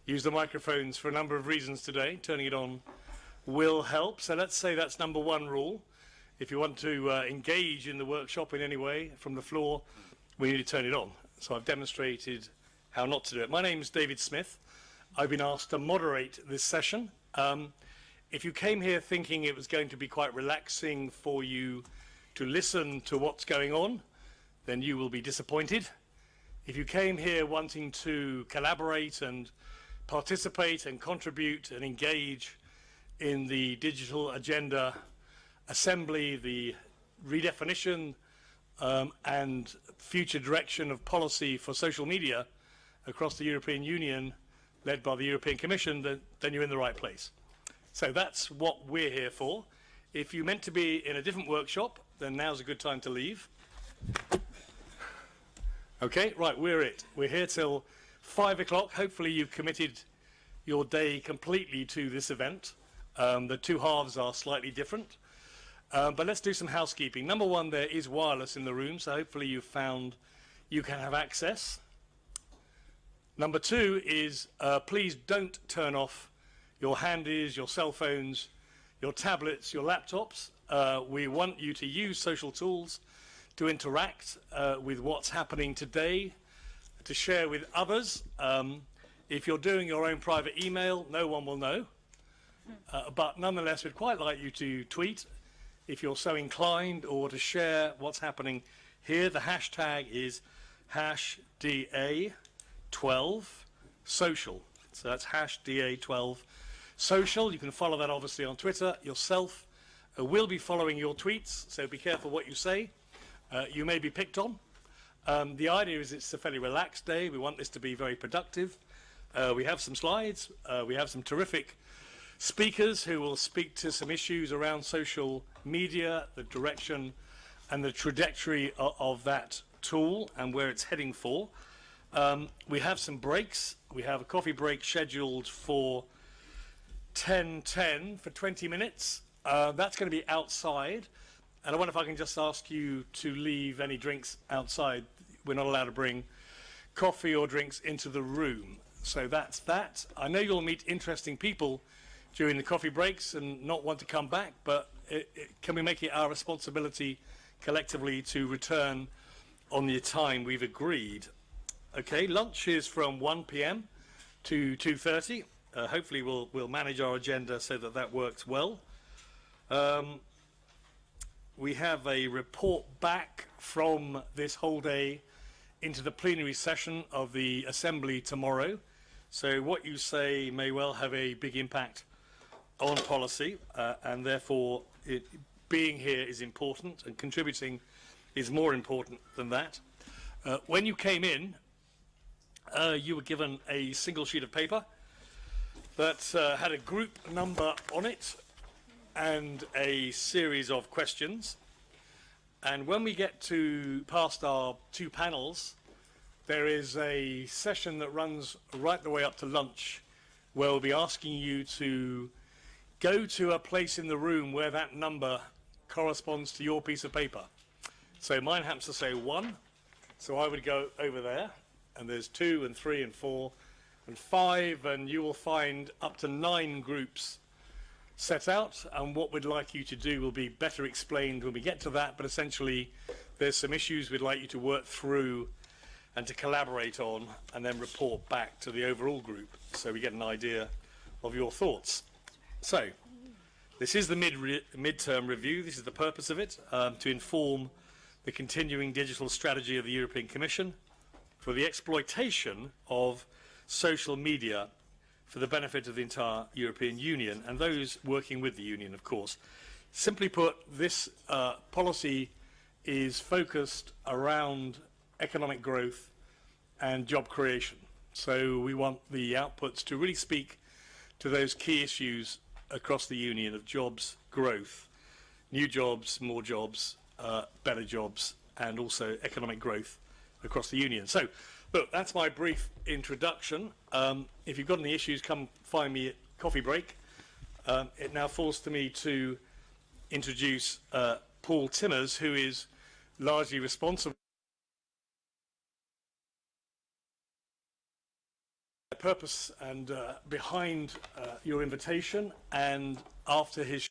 use the microphones for a number of reasons today. Turning it on will help. So let's say that's number one rule. If you want to engage in the workshop in any way from the floor, we need to turn it on. So I've demonstrated how not to do it. My name's David Smith. I've been asked to moderate this session. If you came here thinking it was going to be quite relaxing for you to listen to what's going on, then you will be disappointed. If you came here wanting to collaborate and participate and contribute and engage in the digital agenda assembly, the redefinition and future direction of policy for social media across the European Union, led by the European Commission, then you're in the right place. So that's what we're here for. If you meant to be in a different workshop, then now's a good time to leave. Okay, right, we're here till 5 o'clock. Hopefully you've committed your day completely to this event. The two halves are slightly different. But let's do some housekeeping. Number one, there is wireless in the room, so hopefully you've found you can have access. Number two is please don't turn off your handies, your cell phones, your tablets, your laptops. We want you to use social tools to interact with what's happening today, to share with others. If you're doing your own private email, no one will know. But nonetheless, we'd quite like you to tweet if you're so inclined, or to share what's happening here. The hashtag is #DA12social. So that's #DA12social. You can follow that obviously on Twitter yourself. We'll be following your tweets, so be careful what you say. You may be picked on. The idea is it's a fairly relaxed day. We want this to be very productive. We have some slides. We have some terrific speakers who will speak to some issues around social media, the direction and the trajectory of that tool and where it's heading for. We have some breaks. We have a coffee break scheduled for 10:10 for 20 minutes. That's going to be outside. And I wonder if I can just ask you to leave any drinks outside. We're not allowed to bring coffee or drinks into the room. So that's that. I know you'll meet interesting people during the coffee breaks and not want to come back, but can we make it our responsibility collectively to return on the time we've agreed? Okay, lunch is from 1 p.m. to 2:30. Hopefully we'll manage our agenda so that works well. We have a report back from this whole day into the plenary session of the Assembly tomorrow. So what you say may well have a big impact on policy, and therefore being here is important, and contributing is more important than that. When you came in, you were given a single sheet of paper that had a group number on it and a series of questions. And when we get to past our two panels, there is a session that runs right the way up to lunch, where we'll be asking you to go to a place in the room where that number corresponds to your piece of paper. So mine happens to say 1, so I would go over there, and there's 2 and 3 and 4 and 5, and you will find up to 9 groups set out, and what we'd like you to do will be better explained when we get to that, but essentially there's some issues we'd like you to work through and to collaborate on, and then report back to the overall group so we get an idea of your thoughts. So this is the mid-term review. This is the purpose of it, to inform the continuing digital strategy of the European Commission for the exploitation of social media for the benefit of the entire European Union and those working with the Union, of course. Simply put, this policy is focused around economic growth and job creation. So we want the outputs to really speak to those key issues across the Union of jobs, growth, new jobs, more jobs, better jobs, and also economic growth across the Union. So, look, that's my brief introduction. If you've got any issues, come find me at coffee break. It now falls to me to introduce Paul Timmers, who is largely responsible purpose and behind your invitation, and after his